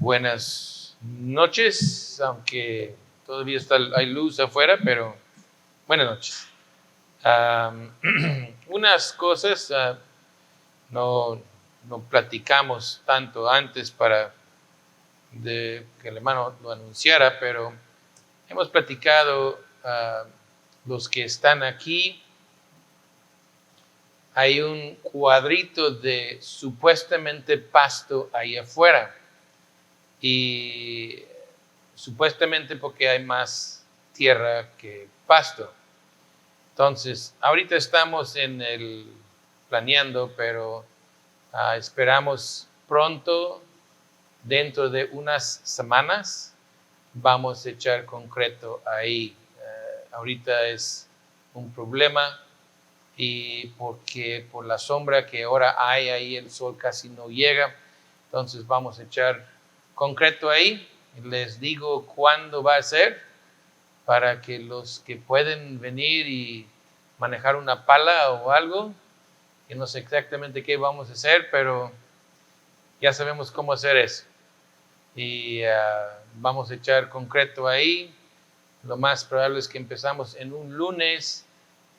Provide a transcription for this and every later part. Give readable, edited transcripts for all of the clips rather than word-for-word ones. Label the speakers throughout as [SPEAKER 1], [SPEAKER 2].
[SPEAKER 1] Buenas noches, aunque todavía hay luz afuera, pero buenas noches. Unas cosas no platicamos tanto antes para que el hermano lo anunciara, pero hemos platicado los que están aquí. Hay un cuadrito de supuestamente pasto ahí afuera. Y supuestamente porque hay más tierra que pasto. Entonces, ahorita estamos planeando, pero esperamos pronto, dentro de unas semanas, vamos a echar concreto ahí. Ahorita es un problema y porque por la sombra que ahora hay ahí, el sol casi no llega. Entonces vamos a echar concreto ahí. Les digo cuándo va a ser para que los que pueden venir y manejar una pala o algo, que no sé exactamente qué vamos a hacer, pero ya sabemos cómo hacer eso. Y vamos a echar concreto ahí. Lo más probable es que empezamos en un lunes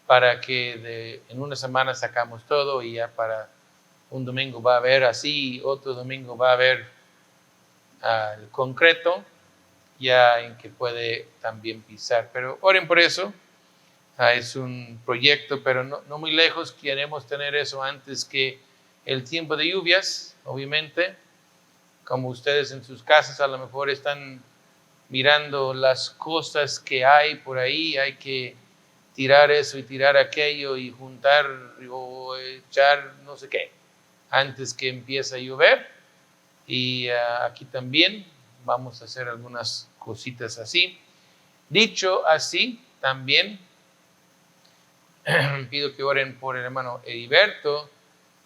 [SPEAKER 1] para que en una semana sacamos todo y ya para un domingo va a haber así, otro domingo va a haber el concreto, ya en que puede también pisar. Pero oren por eso. Es un proyecto, pero no muy lejos. Queremos tener eso antes que el tiempo de lluvias, obviamente. Como ustedes en sus casas a lo mejor están mirando las cosas que hay por ahí, hay que tirar eso y tirar aquello y juntar o echar no sé qué antes que empiece a llover. Y aquí también vamos a hacer algunas cositas así. Dicho así, también pido que oren por el hermano Heriberto.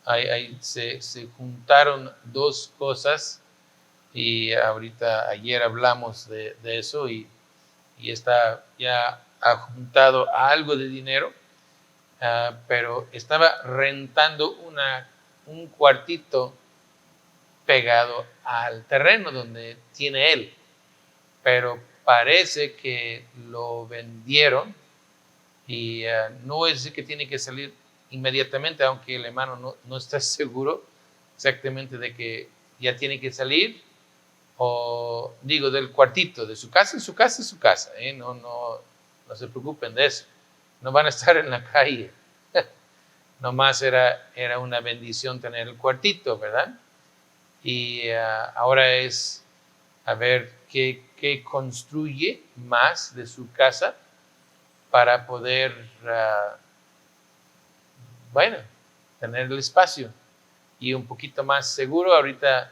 [SPEAKER 1] Ahí se juntaron dos cosas y ayer hablamos de eso y ya ha juntado algo de dinero, pero estaba rentando un cuartito pegado al terreno donde tiene él, pero parece que lo vendieron y no es que tiene que salir inmediatamente, aunque el hermano no está seguro exactamente de que ya tiene que salir, o digo del cuartito, de su casa, su casa, no se preocupen de eso, no van a estar en la calle. Nomás era una bendición tener el cuartito, ¿verdad? Y ahora es a ver qué construye más de su casa para poder, tener el espacio y un poquito más seguro. Ahorita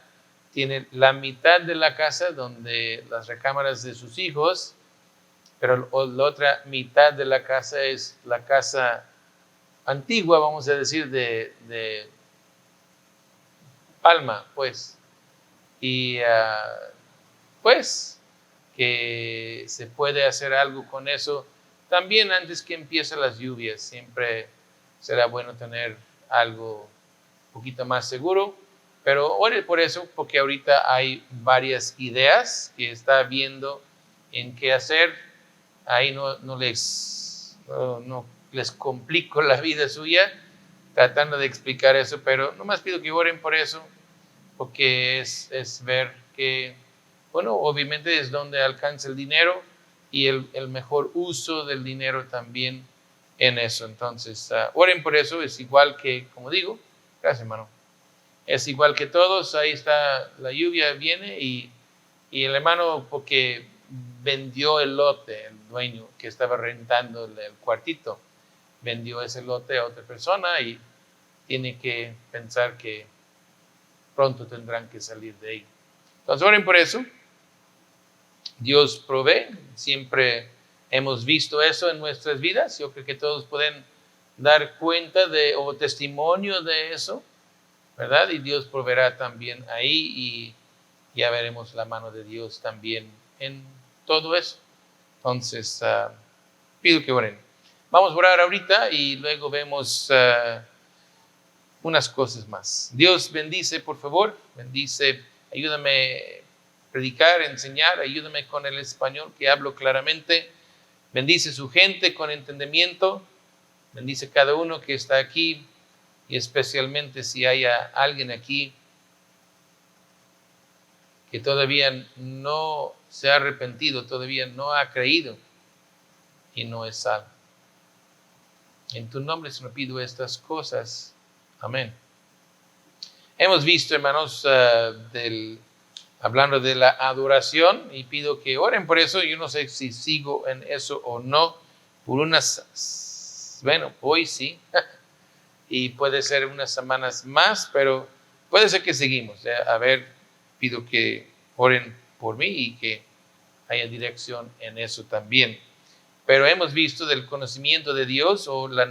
[SPEAKER 1] tiene la mitad de la casa donde las recámaras de sus hijos, pero la otra mitad de la casa es la casa antigua, vamos a decir, de Palma, pues. Y pues que se puede hacer algo con eso también antes que empiecen las lluvias. Siempre será bueno tener algo un poquito más seguro, pero ore por eso, porque ahorita hay varias ideas que está viendo en qué hacer. Ahí no les complico la vida suya tratando de explicar eso, pero nomás pido que oren por eso, porque es ver que, obviamente es donde alcanza el dinero y el mejor uso del dinero también en eso. Entonces, oren por eso. Es igual que, como digo, gracias hermano, es igual que todos. Ahí está, la lluvia viene y el hermano, porque vendió el lote, el dueño que estaba rentando el cuartito, vendió ese lote a otra persona y tiene que pensar que pronto tendrán que salir de ahí. Entonces, oren por eso. Dios provee. Siempre hemos visto eso en nuestras vidas. Yo creo que todos pueden dar cuenta o testimonio de eso, ¿verdad? Y Dios proveerá también ahí y ya veremos la mano de Dios también en todo eso. Entonces, pido que oren. Vamos a orar ahorita y luego vemos unas cosas más. Dios bendice, por favor. Bendice, ayúdame predicar, enseñar. Ayúdame con el español, que hablo claramente. Bendice su gente con entendimiento. Bendice cada uno que está aquí, y especialmente si haya alguien aquí que todavía no se ha arrepentido, todavía no ha creído y no es salvo. En tu nombre se lo pido estas cosas. Amén. Hemos visto, hermanos, hablando de la adoración, y pido que oren por eso. Yo no sé si sigo en eso o no. Hoy sí, y puede ser unas semanas más, pero puede ser que seguimos. Pido que oren por mí y que haya dirección en eso también. Pero hemos visto del conocimiento de Dios, o la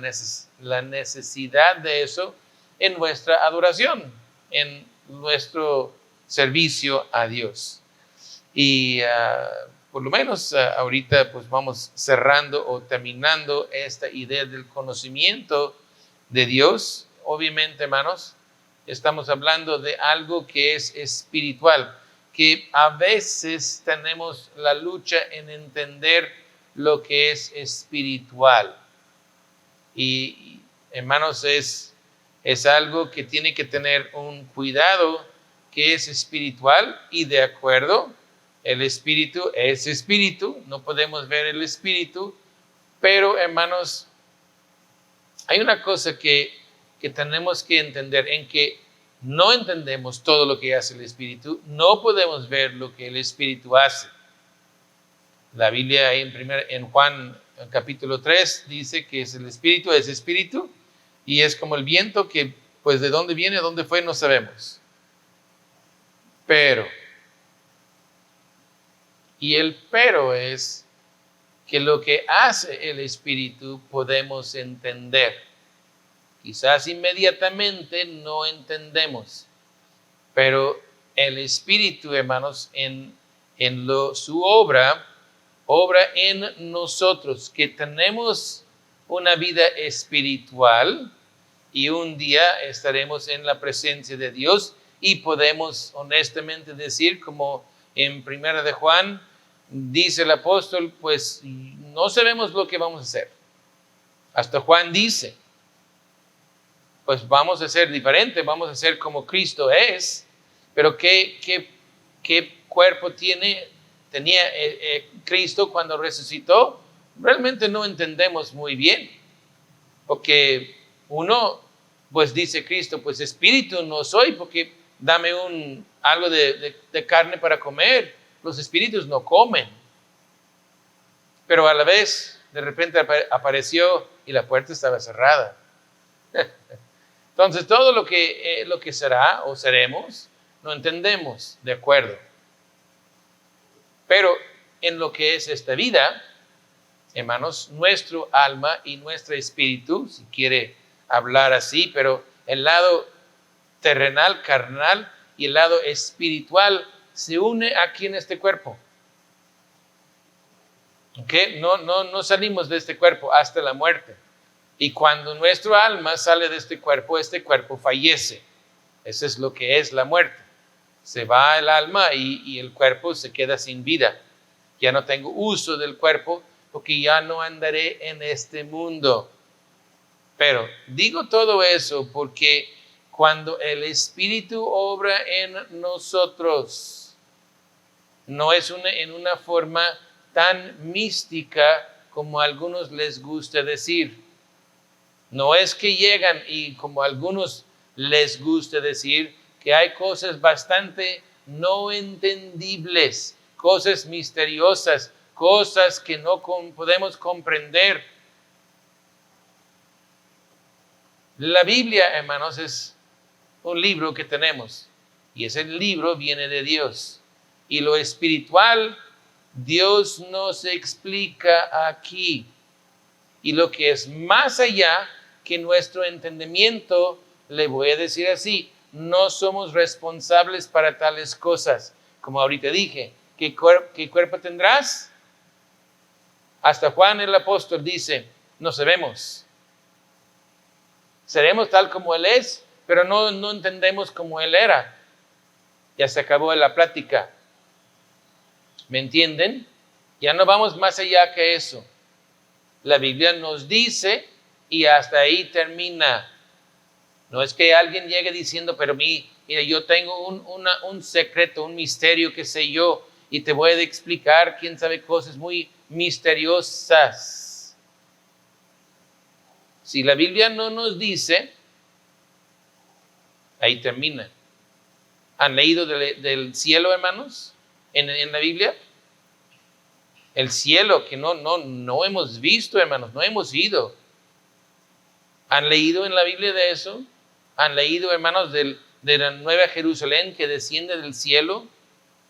[SPEAKER 1] necesidad de eso en nuestra adoración, en nuestro servicio a Dios. Y por lo menos ahorita pues vamos cerrando o terminando esta idea del conocimiento de Dios. Obviamente, hermanos, estamos hablando de algo que es espiritual, que a veces tenemos la lucha en entender lo que es espiritual. Y hermanos, es algo que tiene que tener un cuidado, que es espiritual, y de acuerdo, el espíritu es espíritu, no podemos ver el espíritu, pero hermanos, hay una cosa que tenemos que entender, en que no entendemos todo lo que hace el espíritu, no podemos ver lo que el espíritu hace. La Biblia en Juan capítulo 3 dice que el espíritu es espíritu, y es como el viento, que pues de dónde viene, dónde fue, no sabemos. Pero es que lo que hace el espíritu podemos entender. Quizás inmediatamente no entendemos, pero el espíritu, hermanos, su obra en nosotros, que tenemos una vida espiritual, y un día estaremos en la presencia de Dios, y podemos honestamente decir, como en 1 de Juan dice el apóstol, pues no sabemos lo que vamos a hacer. Hasta Juan dice, pues vamos a ser diferente, vamos a ser como Cristo es. Pero ¿qué cuerpo tenía Cristo cuando resucitó? Realmente no entendemos muy bien. Porque uno, pues dice Cristo, pues espíritu no soy, porque dame algo de carne para comer. Los espíritus no comen. Pero a la vez, de repente apareció y la puerta estaba cerrada. Entonces, todo lo que será o seremos, no entendemos, de acuerdo. Pero en lo que es esta vida, hermanos, nuestro alma y nuestro espíritu, si quiere hablar así, pero el lado terrenal, carnal, y el lado espiritual se une aquí en este cuerpo. ¿Okay? No salimos de este cuerpo hasta la muerte. Y cuando nuestro alma sale de este cuerpo fallece. Eso es lo que es la muerte. Se va el alma y el cuerpo se queda sin vida. Ya no tengo uso del cuerpo, porque ya no andaré en este mundo. Pero digo todo eso porque cuando el Espíritu obra en nosotros, no es en una forma tan mística como a algunos les gusta decir. No es que llegan y, como a algunos les gusta decir, que hay cosas bastante no entendibles, cosas misteriosas, cosas que no podemos comprender. La Biblia, hermanos, es un libro que tenemos, y ese libro viene de Dios. Y lo espiritual, Dios nos explica aquí. Y lo que es más allá que nuestro entendimiento, le voy a decir así, no somos responsables para tales cosas. Como ahorita dije, ¿qué cuerpo tendrás? Hasta Juan el apóstol dice, no sabemos. Seremos tal como Él es, pero no entendemos como Él era. Ya se acabó la plática. ¿Me entienden? Ya no vamos más allá que eso. La Biblia nos dice y hasta ahí termina. No es que alguien llegue diciendo, pero mira, yo tengo un secreto, un misterio, qué sé yo, y te voy a explicar, quién sabe, cosas muy misteriosas. Si la Biblia no nos dice, ahí termina. ¿Han leído del cielo, hermanos, en la Biblia? El cielo que no hemos visto, hermanos, no hemos ido. ¿Han leído en la Biblia de eso? ¿Han leído, hermanos, de la nueva Jerusalén que desciende del cielo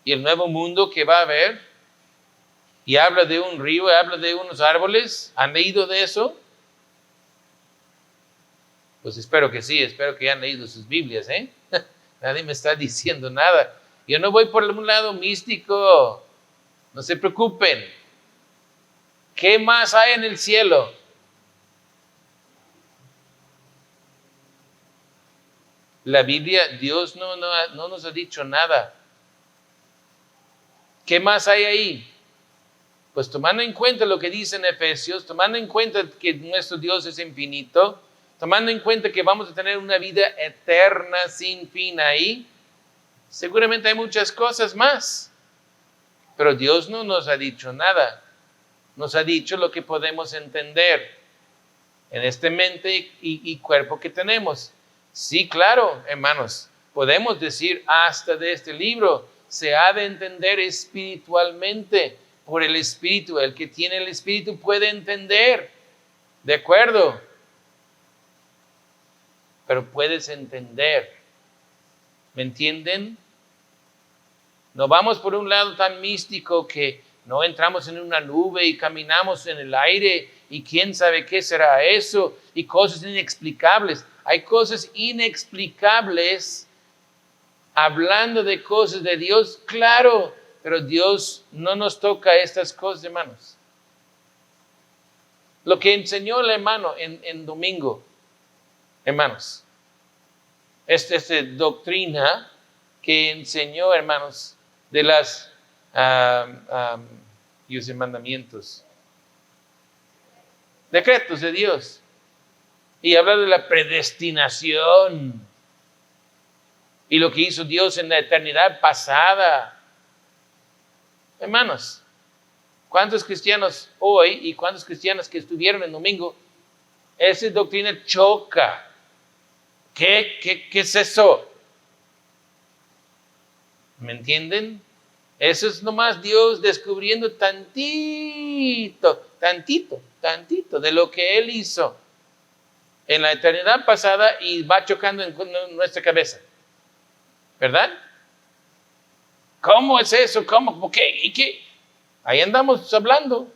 [SPEAKER 1] y el nuevo mundo que va a haber? Y habla de un río, habla de unos árboles. ¿Han leído de eso? Pues espero que sí, espero que hayan leído sus Biblias, ¿eh? Nadie me está diciendo nada. Yo no voy por un lado místico. No se preocupen. ¿Qué más hay en el cielo? La Biblia, Dios no nos ha dicho nada. ¿Qué más hay ahí? Pues tomando en cuenta lo que dice en Efesios, tomando en cuenta que nuestro Dios es infinito, tomando en cuenta que vamos a tener una vida eterna sin fin ahí, seguramente hay muchas cosas más. Pero Dios no nos ha dicho nada. Nos ha dicho lo que podemos entender en este mente y cuerpo que tenemos. Sí, claro, hermanos, podemos decir hasta de este libro se ha de entender espiritualmente por el Espíritu. El que tiene el Espíritu puede entender, ¿de acuerdo? Pero puedes entender, ¿me entienden? No vamos por un lado tan místico que no entramos en una nube y caminamos en el aire y quién sabe qué será eso y cosas inexplicables. Hay cosas inexplicables hablando de cosas de Dios, claro, pero Dios no nos toca estas cosas, hermanos. Lo que enseñó el hermano en domingo, hermanos, esta doctrina que enseñó, hermanos, de las mandamientos, decretos de Dios, y hablar de la predestinación y lo que hizo Dios en la eternidad pasada. Hermanos, ¿cuántos cristianos hoy y cuántos cristianos que estuvieron el domingo, esa doctrina choca? ¿Qué es eso? ¿Me entienden? Eso es nomás Dios descubriendo tantito de lo que Él hizo en la eternidad pasada y va chocando en nuestra cabeza. ¿Verdad? ¿Cómo es eso? ¿Cómo? ¿Por qué? ¿Y qué? Ahí andamos hablando,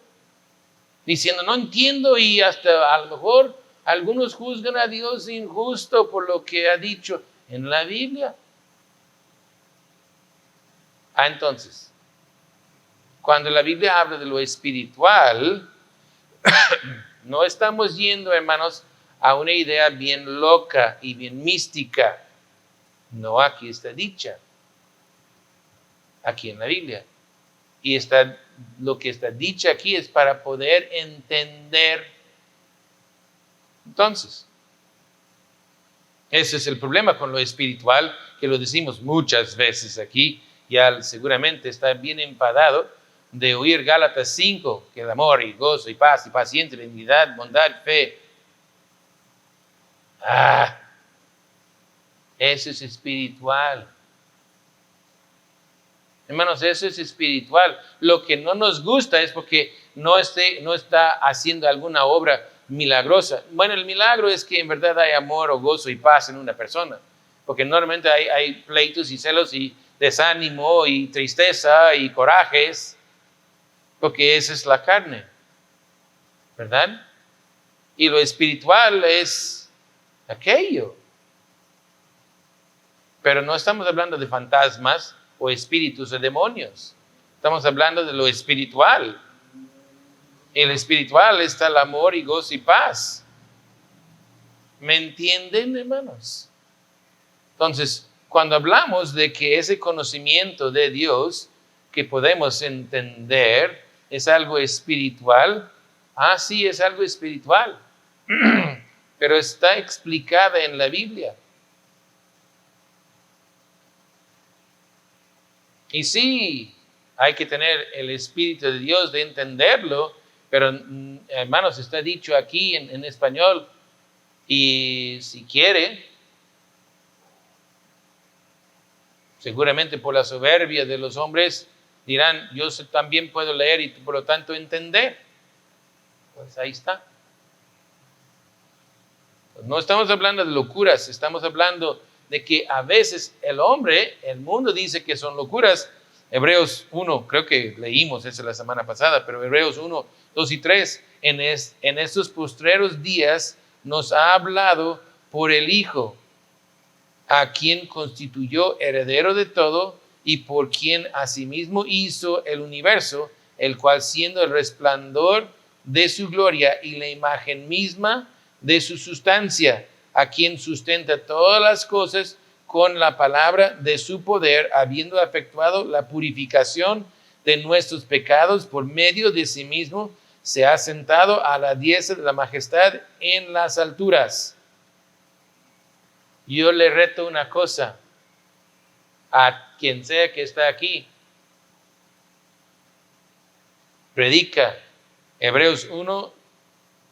[SPEAKER 1] diciendo, no entiendo, y hasta a lo mejor algunos juzgan a Dios injusto por lo que ha dicho en la Biblia. Entonces, cuando la Biblia habla de lo espiritual, no estamos yendo, hermanos, a una idea bien loca y bien mística. No, aquí está dicha. Aquí en la Biblia. Y lo que está dicho aquí es para poder entender. Entonces, ese es el problema con lo espiritual, que lo decimos muchas veces aquí. Ya seguramente está bien enfadado de oír Gálatas 5, que el amor y gozo y paz y paciencia, benignidad, bondad, fe. Eso es espiritual. Hermanos, eso es espiritual. Lo que no nos gusta es porque no está haciendo alguna obra milagrosa. Bueno, el milagro es que en verdad hay amor o gozo y paz en una persona. Porque normalmente hay pleitos y celos y desánimo y tristeza y corajes. Porque esa es la carne. ¿Verdad? Y lo espiritual es aquello. Pero no estamos hablando de fantasmas o espíritus o demonios. Estamos hablando de lo espiritual. En lo espiritual está el amor y gozo y paz. ¿Me entienden, hermanos? Entonces, cuando hablamos de que ese conocimiento de Dios que podemos entender, es algo espiritual. Ah, sí, es algo espiritual, pero está explicada en la Biblia. Y sí, hay que tener el Espíritu de Dios de entenderlo, pero hermanos, está dicho aquí en español, y si quiere, seguramente por la soberbia de los hombres, dirán, yo también puedo leer y por lo tanto entender. Pues ahí está. No estamos hablando de locuras, estamos hablando de que a veces el mundo dice que son locuras. Hebreos 1, creo que leímos eso la semana pasada, pero Hebreos 1, 2 y 3, en estos postreros días nos ha hablado por el Hijo, a quien constituyó heredero de todo y por quien asimismo hizo el universo, el cual siendo el resplandor de su gloria y la imagen misma de su sustancia, a quien sustenta todas las cosas con la palabra de su poder, habiendo efectuado la purificación de nuestros pecados por medio de sí mismo, se ha sentado a la diestra de la majestad en las alturas. Yo le reto una cosa a quien sea que está aquí. Predica Hebreos 1,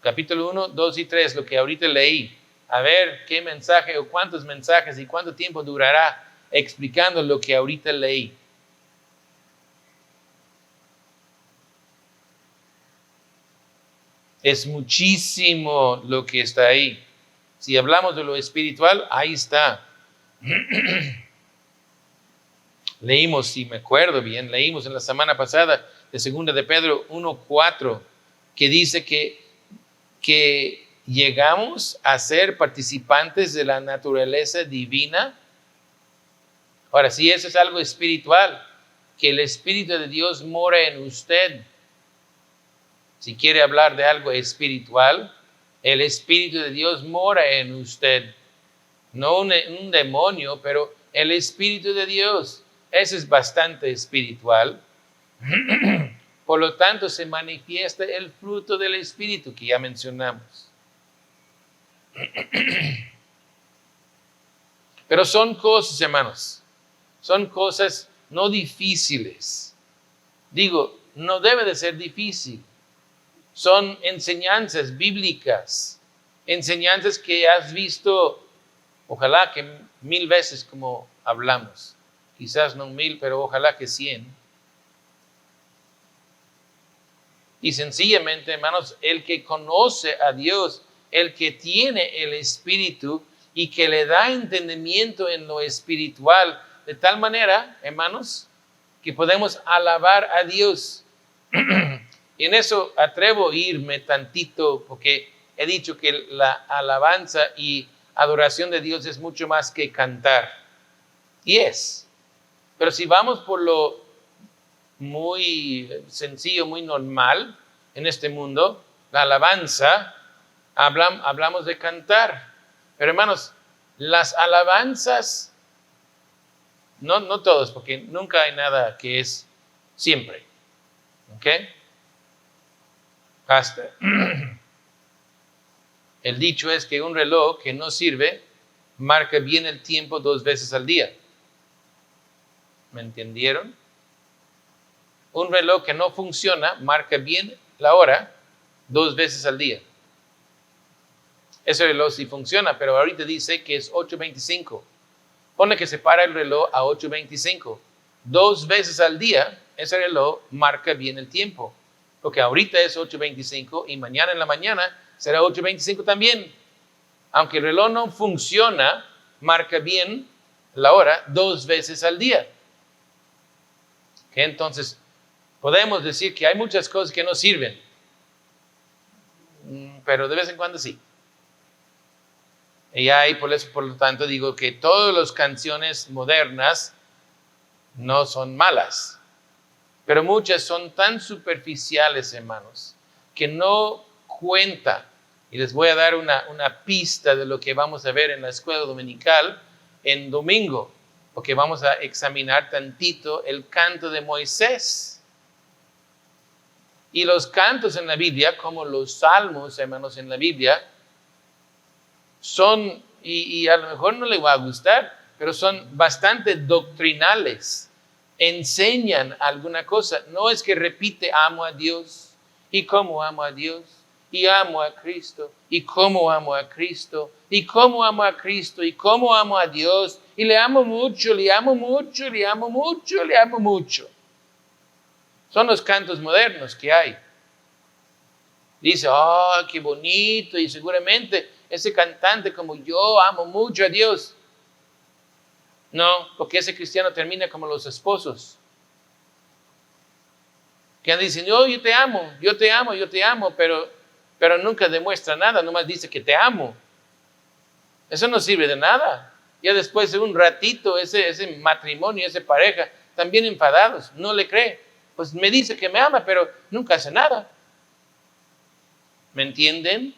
[SPEAKER 1] capítulo 1, 2 y 3, lo que ahorita leí. A ver qué mensaje o cuántos mensajes y cuánto tiempo durará explicando lo que ahorita leí. Es muchísimo lo que está ahí. Si hablamos de lo espiritual, ahí está. Leímos, si me acuerdo bien, leímos en la semana pasada de 2 de Pedro 1:4, que dice que llegamos a ser participantes de la naturaleza divina. Ahora, si eso es algo espiritual, que el Espíritu de Dios mora en usted. Si quiere hablar de algo espiritual, el Espíritu de Dios mora en usted. No un demonio, pero el Espíritu de Dios. Eso es bastante espiritual. Por lo tanto, se manifiesta el fruto del Espíritu que ya mencionamos. Pero son cosas, hermanos, son cosas no difíciles. Digo, no debe de ser difícil. Son enseñanzas bíblicas, enseñanzas que has visto, ojalá que 1000 veces como hablamos. Quizás no 1000, pero ojalá que 100. Y sencillamente, hermanos, el que conoce a Dios, el que tiene el Espíritu y que le da entendimiento en lo espiritual, de tal manera, hermanos, que podemos alabar a Dios. Y en eso atrevo a irme tantito, porque he dicho que la alabanza y adoración de Dios es mucho más que cantar. Y es. Pero si vamos por lo muy sencillo, muy normal en este mundo, la alabanza, hablamos de cantar. Pero hermanos, las alabanzas, no todos, porque nunca hay nada que es siempre. ¿Ok? Basta. El dicho es que un reloj que no sirve marca bien el tiempo 2 veces al día. ¿Me entendieron? Un reloj que no funciona marca bien la hora 2 veces al día. Ese reloj sí funciona, pero ahorita dice que es 8:25. Pone que se para el reloj a 8:25. 2 veces al día, ese reloj marca bien el tiempo. Porque ahorita es 8:25 y mañana en la mañana será 8:25 también. Aunque el reloj no funciona, marca bien la hora 2 veces al día. ¿Okay? Entonces, podemos decir que hay muchas cosas que no sirven, pero de vez en cuando sí. Y hay, por lo tanto, digo que todas las canciones modernas no son malas. Pero muchas son tan superficiales, hermanos, que no cuenta. Y les voy a dar una pista de lo que vamos a ver en la escuela dominical en domingo. porque vamos a examinar tantito el canto de Moisés. Y los cantos en la Biblia, como los salmos, hermanos, en la Biblia, son, y a lo mejor no le va a gustar, pero son bastante doctrinales. Enseñan alguna cosa. No es que repite, amo a Dios, y cómo amo a Dios, y amo a Cristo, y cómo amo a Cristo, y cómo amo a Cristo, y cómo amo a Dios, y le amo mucho, le amo mucho, le amo mucho, le amo mucho. Son los cantos modernos que hay. Dice, oh, qué bonito, y seguramente ese cantante como yo amo mucho a Dios. No, porque ese cristiano termina como los esposos. Que dicen, oh, yo te amo, yo te amo, yo te amo, pero nunca demuestra nada, nomás dice que te amo. Eso no sirve de nada. Ya después de un ratito, ese matrimonio, esa pareja, también enfadados, no le cree. Pues me dice que me ama, pero nunca hace nada. ¿Me entienden?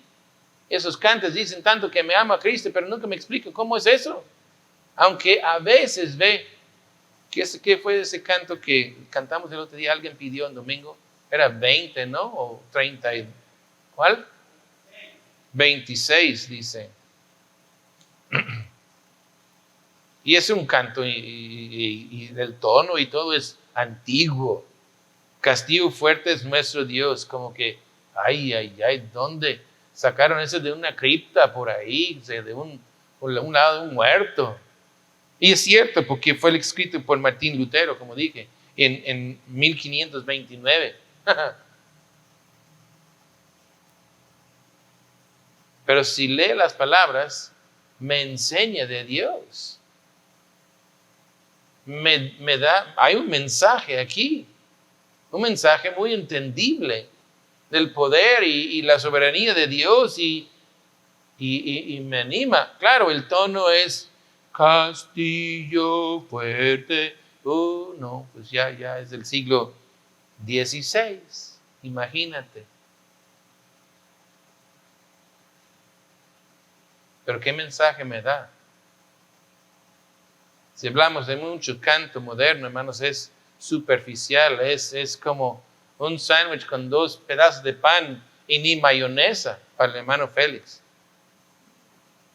[SPEAKER 1] Esos cantos dicen tanto que me ama a Cristo, pero nunca me explican cómo es eso. Aunque a veces ve, ¿qué fue ese canto que cantamos el otro día? Alguien pidió en domingo. Era 20, ¿no? O 30. ¿Cuál? 26, dice. Y es un canto y el tono y todo es antiguo. Castillo fuerte es nuestro Dios. Como que, ay, ¿dónde sacaron eso de una cripta por ahí? Por un lado de un muerto. Y es cierto, porque fue escrito por Martín Lutero, como dije, en 1529. Pero si lee las palabras, me enseña de Dios. Hay un mensaje aquí, un mensaje muy entendible del poder y la soberanía de Dios y me anima. Claro, el tono es castillo fuerte. No, pues ya es del siglo XVI, imagínate. Pero ¿qué mensaje me da? Si hablamos de mucho canto moderno, hermanos, es superficial, es como un sándwich con 2 pedazos de pan y ni mayonesa para el hermano Félix.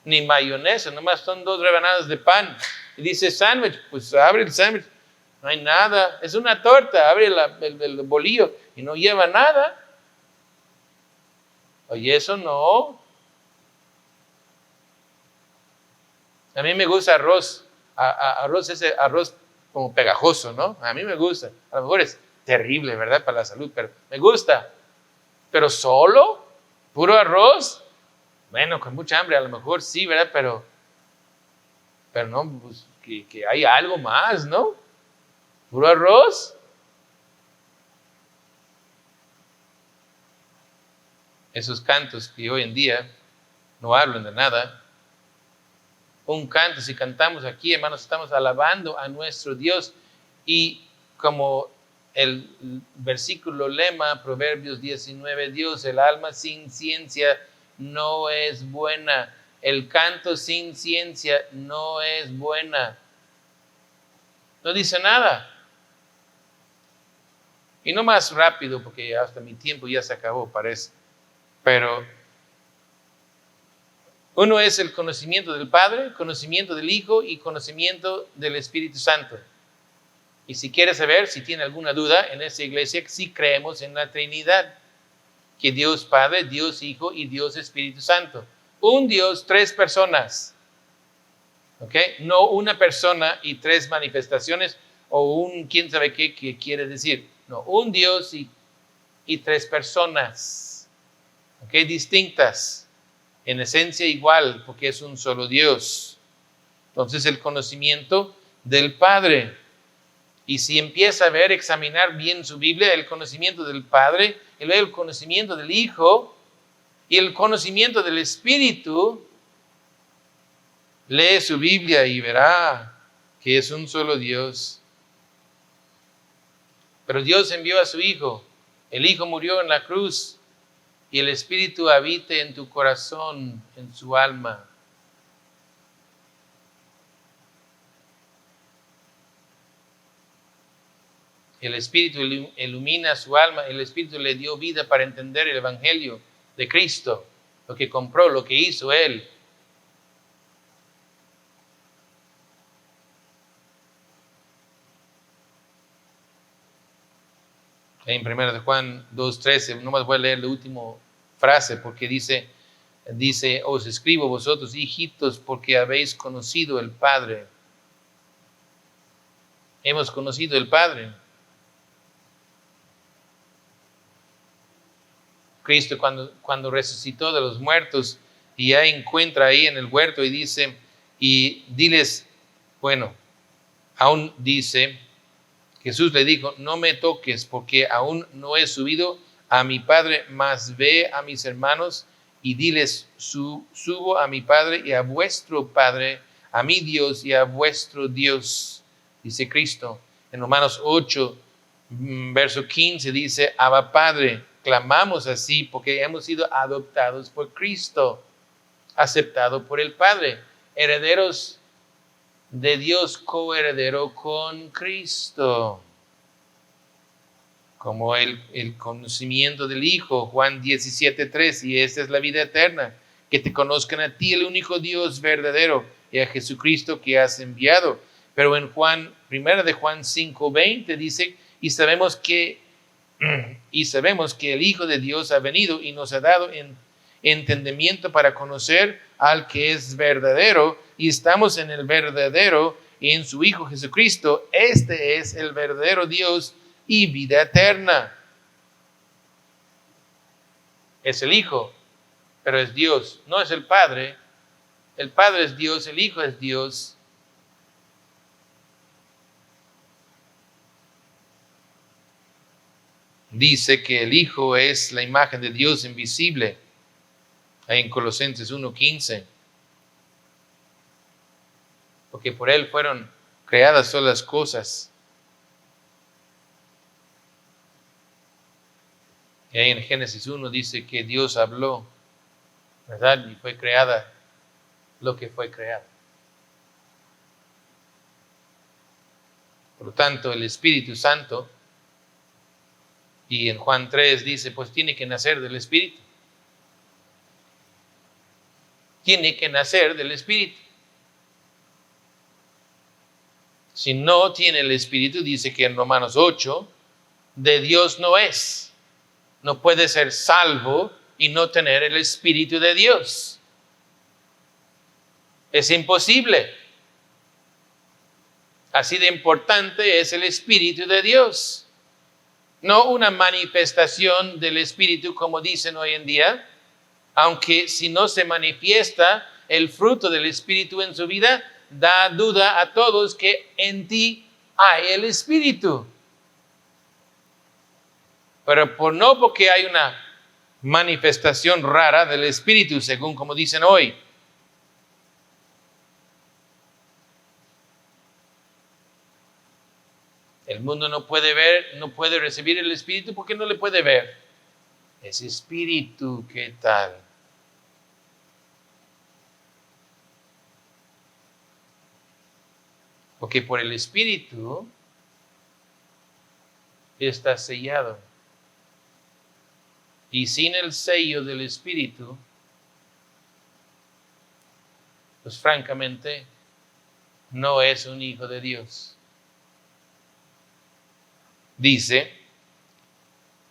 [SPEAKER 1] Ni mayonesa, nomás son 2 rebanadas de pan. Y dice sándwich, pues abre el sándwich, no hay nada, es una torta, abre el bolillo y no lleva nada. Oye, eso no. A mí me gusta arroz. Ese arroz como pegajoso, ¿no? A mí me gusta. A lo mejor es terrible, ¿verdad? Para la salud, pero me gusta. Pero solo, puro arroz, bueno, con mucha hambre a lo mejor sí, ¿verdad? Pero no, pues que hay algo más, ¿no? Puro arroz. Esos cantos que hoy en día no hablan de nada. Un canto, si cantamos aquí, hermanos, estamos alabando a nuestro Dios. Y como el versículo lema, Proverbios 19, Dios, el alma sin ciencia no es buena. El canto sin ciencia no es buena. No dice nada. Y no más rápido, porque hasta mi tiempo ya se acabó, parece. Pero uno es el conocimiento del Padre, conocimiento del Hijo y conocimiento del Espíritu Santo. Y si quiere saber, si tiene alguna duda, en esta iglesia sí creemos en la Trinidad, que Dios Padre, Dios Hijo y Dios Espíritu Santo. Un Dios, 3 personas. ¿Ok? No una persona y 3 manifestaciones o un quién sabe qué quiere decir. No, un Dios y 3 personas. ¿Ok? Distintas. En esencia igual, porque es un solo Dios. Entonces el conocimiento del Padre. Y si empieza a ver, examinar bien su Biblia, el conocimiento del Padre, el conocimiento del Hijo y el conocimiento del Espíritu, lee su Biblia y verá que es un solo Dios. Pero Dios envió a su Hijo. El Hijo murió en la cruz. Y el Espíritu habite en tu corazón, en su alma. El Espíritu ilumina su alma. El Espíritu le dio vida para entender el Evangelio de Cristo, lo que compró, lo que hizo Él. En 1 de Juan 2:13, nomás voy a leer la última frase porque dice, os escribo vosotros, hijitos, porque habéis conocido el Padre. Hemos conocido el Padre. Cristo cuando resucitó de los muertos y ya encuentra ahí en el huerto y dice, y diles, bueno, aún dice, Jesús le dijo, no me toques porque aún no he subido a mi Padre, mas ve a mis hermanos y diles, subo a mi Padre y a vuestro Padre, a mi Dios y a vuestro Dios, dice Cristo. En Romanos 8, verso 15 dice, Abba Padre, clamamos así porque hemos sido adoptados por Cristo, aceptados por el Padre, herederos de Dios, coheredero con Cristo. Como el conocimiento del Hijo, Juan 17:3, y esta es la vida eterna, que te conozcan a ti, el único Dios verdadero, y a Jesucristo que has enviado. Pero en 1 de Juan 5:20 dice, y sabemos que el Hijo de Dios ha venido y nos ha dado entendimiento para conocer al que es verdadero, y estamos en el verdadero y en su Hijo Jesucristo. Este es el verdadero Dios y vida eterna. Es el Hijo, pero es Dios, no es el Padre. El Padre es Dios, el Hijo es Dios. Dice que el Hijo es la imagen de Dios invisible, ahí en Colosenses 1:15. Porque por Él fueron creadas todas las cosas. Y ahí en Génesis 1 dice que Dios habló, ¿verdad? Y fue creada lo que fue creado. Por lo tanto, el Espíritu Santo, y en Juan 3 dice, pues tiene que nacer del Espíritu. Tiene que nacer del Espíritu. Si no tiene el Espíritu, dice que en Romanos 8, de Dios no es. No puede ser salvo y no tener el Espíritu de Dios. Es imposible. Así de importante es el Espíritu de Dios. No una manifestación del Espíritu como dicen hoy en día, aunque si no se manifiesta el fruto del Espíritu en su vida, da duda a todos que en ti hay el Espíritu. Pero no porque hay una manifestación rara del Espíritu, según como dicen hoy. El mundo no puede ver, no puede recibir el Espíritu porque no le puede ver. Ese Espíritu, ¿qué tal? Porque por el Espíritu está sellado. Y sin el sello del Espíritu, pues francamente, no es un hijo de Dios. Dice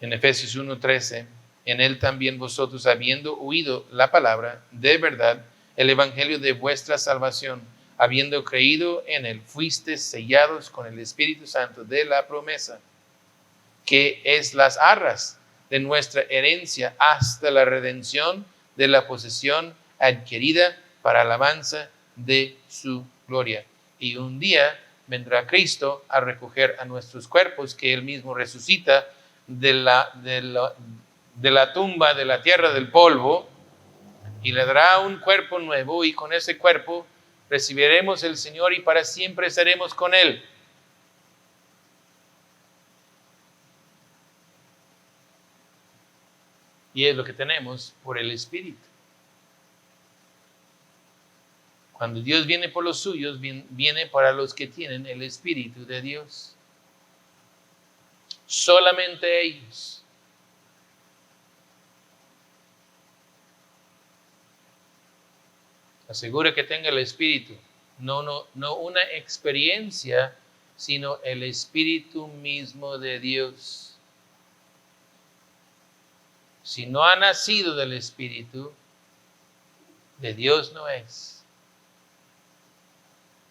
[SPEAKER 1] en Efesios 1:13, en él también vosotros, habiendo oído la palabra de verdad, el evangelio de vuestra salvación, habiendo creído en él, fuisteis sellados con el Espíritu Santo de la promesa, que es las arras de nuestra herencia hasta la redención de la posesión adquirida para alabanza de su gloria. Y un día vendrá Cristo a recoger a nuestros cuerpos, que Él mismo resucita de la tumba, de la tierra, del polvo, y le dará un cuerpo nuevo, y con ese cuerpo recibiremos el Señor y para siempre estaremos con Él. Y es lo que tenemos por el Espíritu. Cuando Dios viene por los suyos, viene para los que tienen el Espíritu de Dios. Solamente ellos. Asegura que tenga el Espíritu. No una experiencia, sino el Espíritu mismo de Dios. Si no ha nacido del Espíritu, de Dios no es.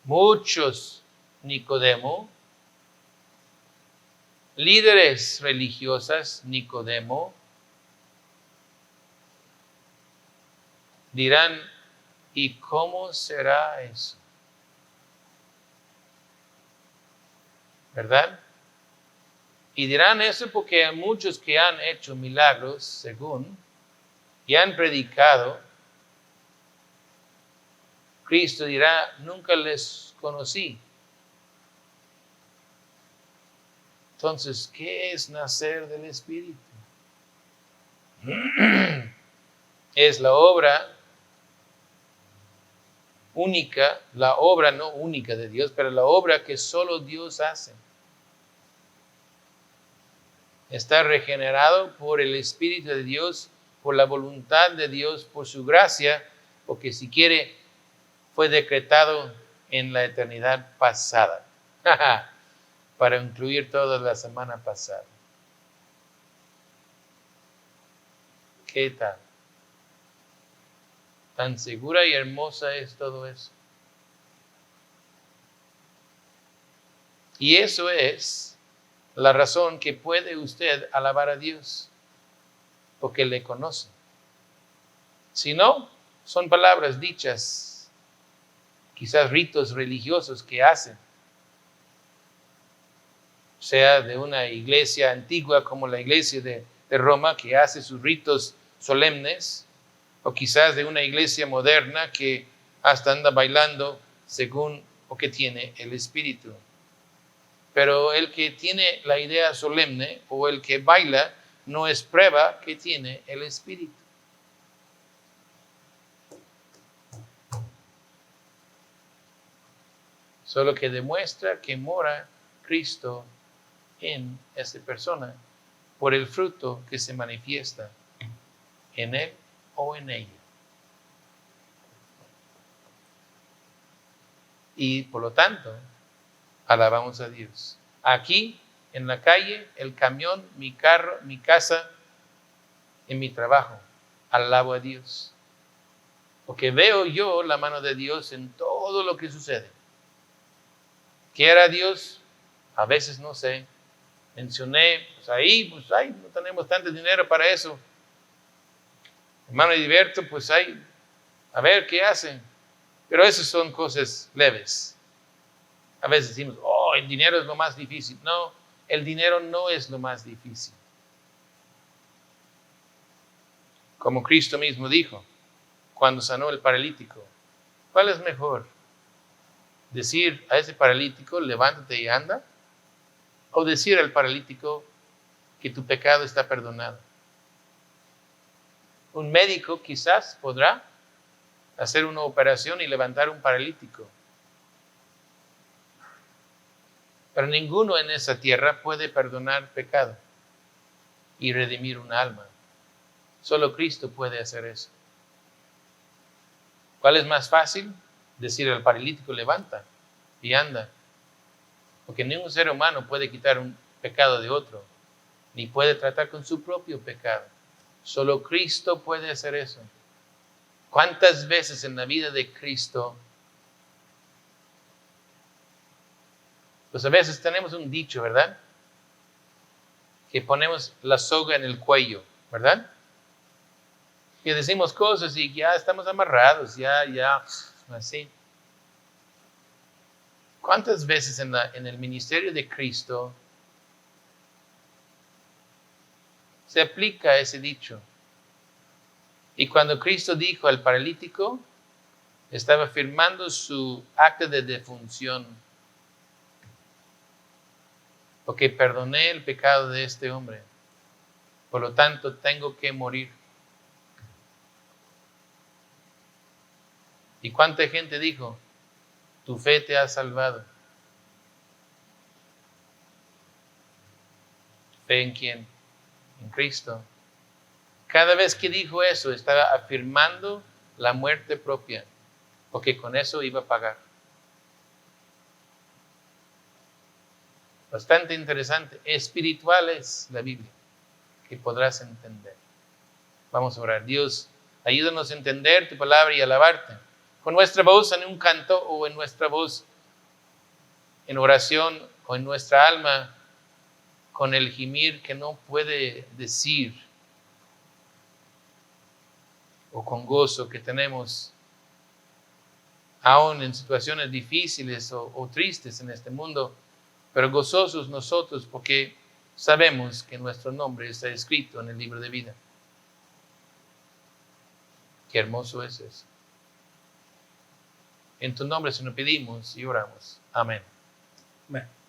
[SPEAKER 1] Muchos Nicodemo, líderes religiosas Nicodemo, dirán, ¿y cómo será eso? ¿Verdad? Y dirán eso porque hay muchos que han hecho milagros, según, y han predicado. Cristo dirá, nunca les conocí. Entonces, ¿qué es nacer del Espíritu? Es la obra única, la obra no única de Dios, pero la obra que solo Dios hace. Está regenerado por el Espíritu de Dios, por la voluntad de Dios, por su gracia, porque si quiere, fue decretado en la eternidad pasada, para incluir toda la semana pasada. ¿Qué tal? Tan segura y hermosa es todo eso. Y eso es la razón que puede usted alabar a Dios, porque le conoce. Si no, son palabras dichas, quizás ritos religiosos que hacen, sea de una iglesia antigua como la iglesia de Roma, que hace sus ritos solemnes, o quizás de una iglesia moderna que hasta anda bailando según lo que tiene el Espíritu. Pero el que tiene la idea solemne o el que baila no es prueba que tiene el Espíritu. Solo que demuestra que mora Cristo en esa persona por el fruto que se manifiesta en él o en ella. Y por lo tanto, alabamos a Dios. Aquí, en la calle, el camión, mi carro, mi casa, en mi trabajo, alabo a Dios. Porque veo yo la mano de Dios en todo lo que sucede. ¿Qué hará Dios? A veces no sé. Mencioné, no tenemos tanto dinero para eso. Hermano Heriberto, a ver qué hacen. Pero esas son cosas leves. A veces decimos, el dinero es lo más difícil. No, el dinero no es lo más difícil. Como Cristo mismo dijo, cuando sanó el paralítico, ¿cuál es mejor? ¿Decir a ese paralítico, levántate y anda? ¿O decir al paralítico que tu pecado está perdonado? Un médico quizás podrá hacer una operación y levantar un paralítico. Pero ninguno en esa tierra puede perdonar pecado y redimir un alma. Solo Cristo puede hacer eso. ¿Cuál es más fácil? Decir al paralítico, levanta y anda. Porque ningún ser humano puede quitar un pecado de otro, ni puede tratar con su propio pecado. Solo Cristo puede hacer eso. ¿Cuántas veces en la vida de Cristo? Pues a veces tenemos un dicho, ¿verdad? Que ponemos la soga en el cuello, ¿verdad? Que decimos cosas y ya estamos amarrados, ya, así. ¿Cuántas veces en el ministerio de Cristo se aplica ese dicho? Y cuando Cristo dijo al paralítico, estaba firmando su acta de defunción. Porque perdoné el pecado de este hombre. Por lo tanto, tengo que morir. ¿Y cuánta gente dijo? Tu fe te ha salvado. fe en quién, en Cristo. Cada vez que dijo eso, estaba afirmando la muerte propia, porque con eso iba a pagar. Bastante interesante. Espiritual es la Biblia, que podrás entender. Vamos a orar. Dios, ayúdanos a entender tu palabra y alabarte. Con nuestra voz en un canto o en nuestra voz en oración o en nuestra alma, con el gemir que no puede decir, o con gozo que tenemos aún en situaciones difíciles o tristes en este mundo, pero gozosos nosotros porque sabemos que nuestro nombre está escrito en el libro de vida. Qué hermoso es eso. En tu nombre se lo pedimos y oramos. Amén.
[SPEAKER 2] Amén.